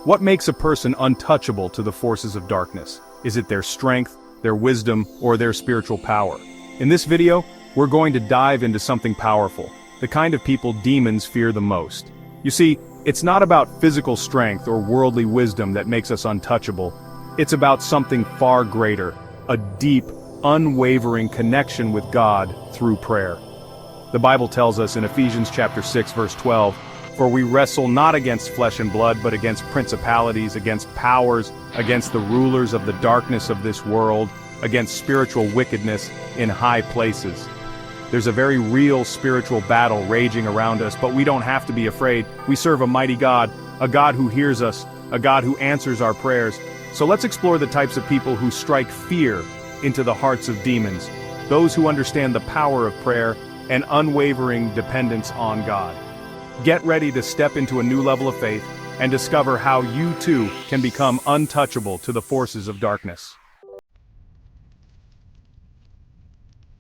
What makes a person untouchable to the forces of darkness? Is it their strength, their wisdom, or their spiritual power? In this video, we're going to dive into something powerful, the kind of people demons fear the most. You see, it's not about physical strength or worldly wisdom that makes us untouchable. It's about something far greater, a deep, unwavering connection with God through prayer. The Bible tells us in Ephesians chapter 6 verse 12, "For we wrestle not against flesh and blood, but against principalities, against powers, against the rulers of the darkness of this world, against spiritual wickedness in high places." There's a very real spiritual battle raging around us, but we don't have to be afraid. We serve a mighty God, a God who hears us, a God who answers our prayers. So let's explore the types of people who strike fear into the hearts of demons, those who understand the power of prayer and unwavering dependence on God. Get ready to step into a new level of faith and discover how you too can become untouchable to the forces of darkness.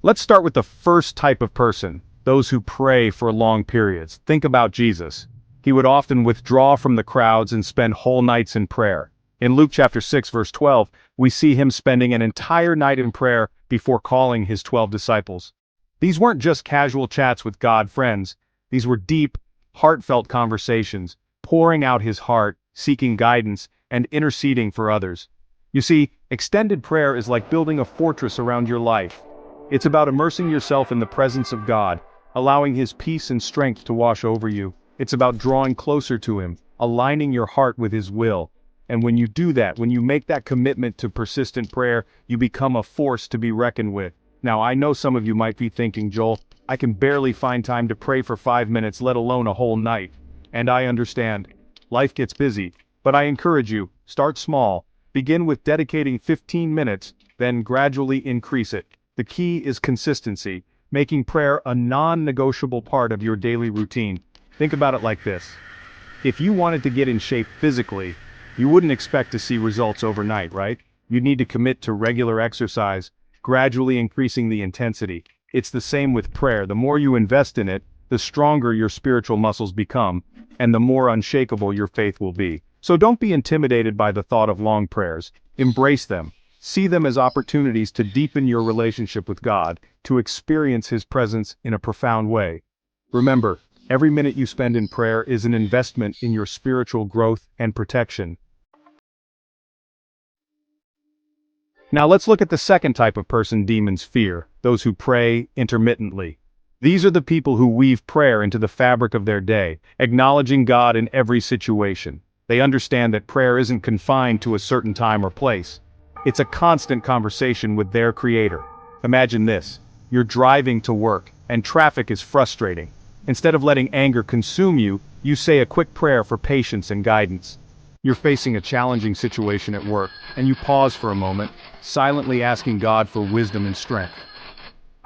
Let's start with the first type of person, those who pray for long periods. Think about Jesus. He would often withdraw from the crowds and spend whole nights in prayer. In Luke chapter 6 verse 12, we see him spending an entire night in prayer before calling his 12 disciples. These weren't just casual chats with God friends. These were deep, heartfelt conversations, pouring out his heart, seeking guidance, and interceding for others. You see, extended prayer is like building a fortress around your life. It's about immersing yourself in the presence of God, allowing His peace and strength to wash over you. It's about drawing closer to Him, aligning your heart with His will. And when you do that, when you make that commitment to persistent prayer, you become a force to be reckoned with. Now, I know some of you might be thinking, "Joel, I can barely find time to pray for 5 minutes, let alone a whole night." And I understand. Life gets busy. But I encourage you, start small. Begin with dedicating 15 minutes, then gradually increase it. The key is consistency, making prayer a non-negotiable part of your daily routine. Think about it like this. If you wanted to get in shape physically, you wouldn't expect to see results overnight, right? You'd need to commit to regular exercise, gradually increasing the intensity. It's the same with prayer. The more you invest in it, the stronger your spiritual muscles become, and the more unshakable your faith will be. So don't be intimidated by the thought of long prayers. Embrace them. See them as opportunities to deepen your relationship with God, to experience His presence in a profound way. Remember, every minute you spend in prayer is an investment in your spiritual growth and protection. Now let's look at the second type of person demons fear, those who pray intermittently. These are the people who weave prayer into the fabric of their day, acknowledging God in every situation. They understand that prayer isn't confined to a certain time or place. It's a constant conversation with their Creator. Imagine this. You're driving to work, and traffic is frustrating. Instead of letting anger consume you, you say a quick prayer for patience and guidance. You're facing a challenging situation at work, and you pause for a moment, silently asking God for wisdom and strength.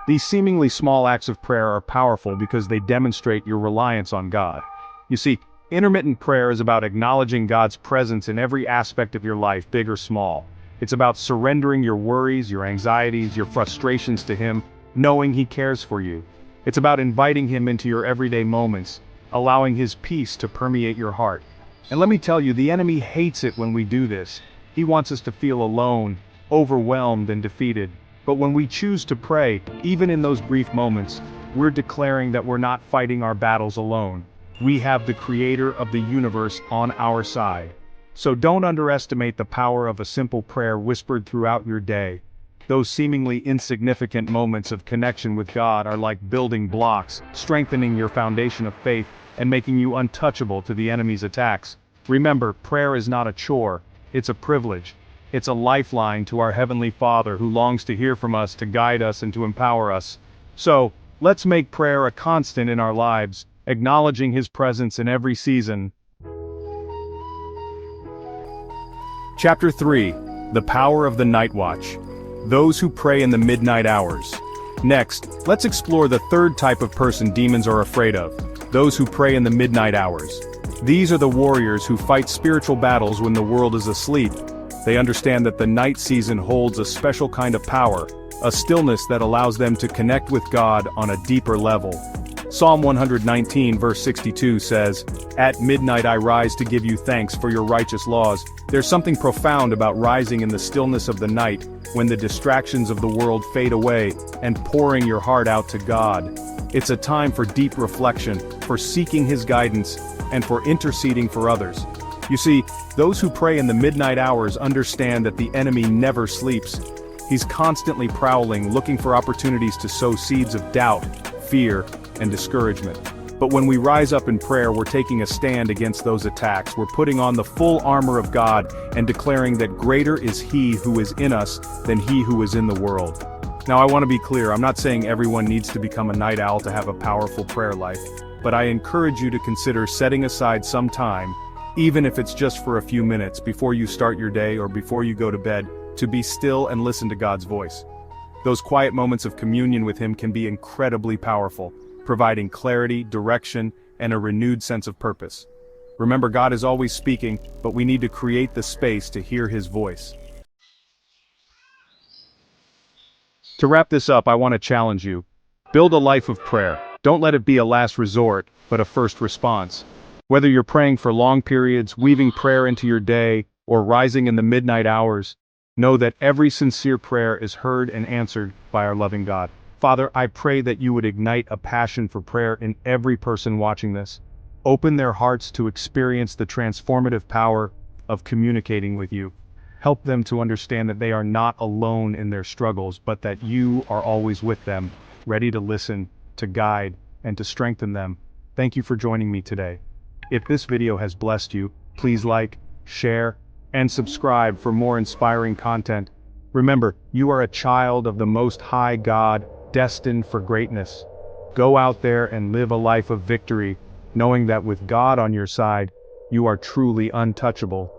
These seemingly small acts of prayer are powerful because they demonstrate your reliance on God. You see, intermittent prayer is about acknowledging God's presence in every aspect of your life, big or small. It's about surrendering your worries, your anxieties, your frustrations to Him, knowing He cares for you. It's about inviting Him into your everyday moments, allowing His peace to permeate your heart. And let me tell you, the enemy hates it when we do this. He wants us to feel alone, overwhelmed, and defeated. But when we choose to pray, even in those brief moments, we're declaring that we're not fighting our battles alone. We have the Creator of the universe on our side. So don't underestimate the power of a simple prayer whispered throughout your day. Those seemingly insignificant moments of connection with God are like building blocks, strengthening your foundation of faith and making you untouchable to the enemy's attacks. Remember, prayer is not a chore, it's a privilege. It's a lifeline to our Heavenly Father who longs to hear from us, to guide us, and to empower us. So, let's make prayer a constant in our lives, acknowledging His presence in every season. Chapter 3. The Power of the Night Watch. Those who pray in the midnight hours. Next, let's explore the third type of person demons are afraid of, those who pray in the midnight hours. These are the warriors who fight spiritual battles when the world is asleep. They understand that the night season holds a special kind of power, a stillness that allows them to connect with God on a deeper level. Psalm 119 verse 62 says, "At midnight I rise to give you thanks for your righteous laws." There's something profound about rising in the stillness of the night, when the distractions of the world fade away, and pouring your heart out to God. It's a time for deep reflection, for seeking His guidance, and for interceding for others. You see, those who pray in the midnight hours understand that the enemy never sleeps. He's constantly prowling, looking for opportunities to sow seeds of doubt, fear, and discouragement. But when we rise up in prayer, we're taking a stand against those attacks. We're putting on the full armor of God and declaring that greater is He who is in us than he who is in the world. Now I want to be clear, I'm not saying everyone needs to become a night owl to have a powerful prayer life, but I encourage you to consider setting aside some time, even if it's just for a few minutes before you start your day or before you go to bed, to be still and listen to God's voice. Those quiet moments of communion with Him can be incredibly powerful, providing clarity, direction, and a renewed sense of purpose. Remember, God is always speaking, but we need to create the space to hear His voice. To wrap this up, I want to challenge you. Build a life of prayer. Don't let it be a last resort, but a first response. Whether you're praying for long periods, weaving prayer into your day, or rising in the midnight hours, know that every sincere prayer is heard and answered by our loving God. Father, I pray that you would ignite a passion for prayer in every person watching this. Open their hearts to experience the transformative power of communicating with you. Help them to understand that they are not alone in their struggles, but that you are always with them, ready to listen, to guide, and to strengthen them. Thank you for joining me today. If this video has blessed you, please like, share, and subscribe for more inspiring content. Remember, you are a child of the Most High God, destined for greatness. Go out there and live a life of victory, knowing that with God on your side, you are truly untouchable.